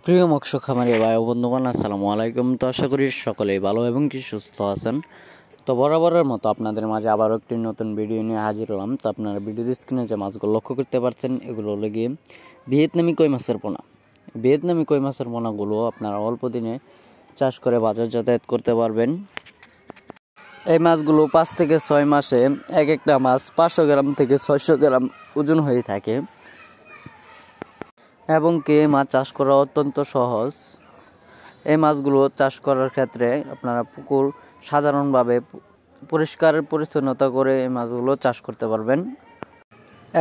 প্রিয় মৎস্য খামারি ভাই ও বন্ধুগণ, আসসালামু আলাইকুম। তো আশা করি সকলেই ভালো এবং কি সুস্থ আছেন। তো বরাবরের মতো আপনাদের মাঝে আবারও একটি নতুন ভিডিও নিয়ে হাজির হলাম। তো আপনারা ভিডিওর স্ক্রিনে যে মাছগুলো লক্ষ্য করতে পারছেন, এগুলো হলো গিয়ে ভিয়েতনামি কই মাছের পোনা। ভিয়েতনামি কই মাছের পোনাগুলো আপনারা অল্প দিনে চাষ করে বাজার যাতায়াত করতে পারবেন। এই মাছগুলো 5 থেকে 6 মাসে এক একটা মাছ 500 গ্রাম থেকে 600 গ্রাম ওজন হয়ে থাকে এবং কি মাছ চাষ করা অত্যন্ত সহজ। এই মাছগুলো চাষ করার ক্ষেত্রে আপনারা পুকুর সাধারণভাবে পরিষ্কার পরিচ্ছন্নতা করে এই মাছগুলো চাষ করতে পারবেন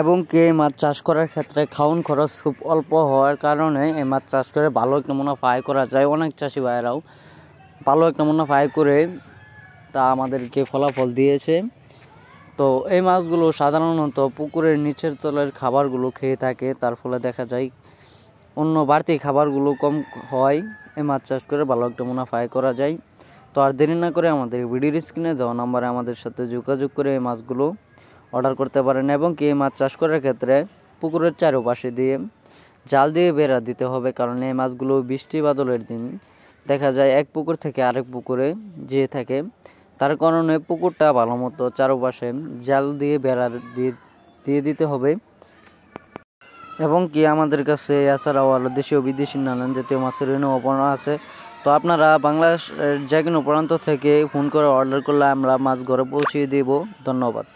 এবং কি এই মাছ চাষ করার ক্ষেত্রে খাওয়ান খরচ খুব অল্প হওয়ার কারণে এই মাছ চাষ করে ভালো একটা মুনাফা আয় করা যায়। অনেক চাষি ভাইয়েরাও ভালো একটা মুনাফা আয় করে তা আমাদেরকে ফলাফল দিয়েছে। তো এই মাছগুলো সাধারণত পুকুরের নিচের তলের খাবারগুলো খেয়ে থাকে, তার ফলে দেখা যায় অন্য বাড়তি খাবারগুলো কম হয়। এই মাছ চাষ করে ভালো একটা মুনাফা আয় করা যায়। তো আর দেরি না করে আমাদের ভিডিওর স্ক্রিনে দেওয়া নাম্বারে আমাদের সাথে যোগাযোগ করে এই মাছগুলো অর্ডার করতে পারেন এবং কি এই মাছ চাষ করার ক্ষেত্রে পুকুরের চারপাশে দিয়ে জাল দিয়ে বেড়া দিতে হবে, কারণ এই মাছগুলো বৃষ্টি বাদলের দিন দেখা যায় এক পুকুর থেকে আরেক পুকুরে যেয়ে থাকে। তার কারণে পুকুরটা ভালো মতো চারপাশে জাল দিয়ে বেড়া দিয়ে দিতে হবে এবং কি আমাদের কাছে এছাড়াও আরও দেশীয় বিদেশি নানান জাতীয় মাছের পোনা আছে। তো আপনারা বাংলাদেশের যে কোনো প্রান্ত থেকে ফোন করে অর্ডার করলে আমরা মাছ ঘরে পৌঁছিয়ে দেব। ধন্যবাদ।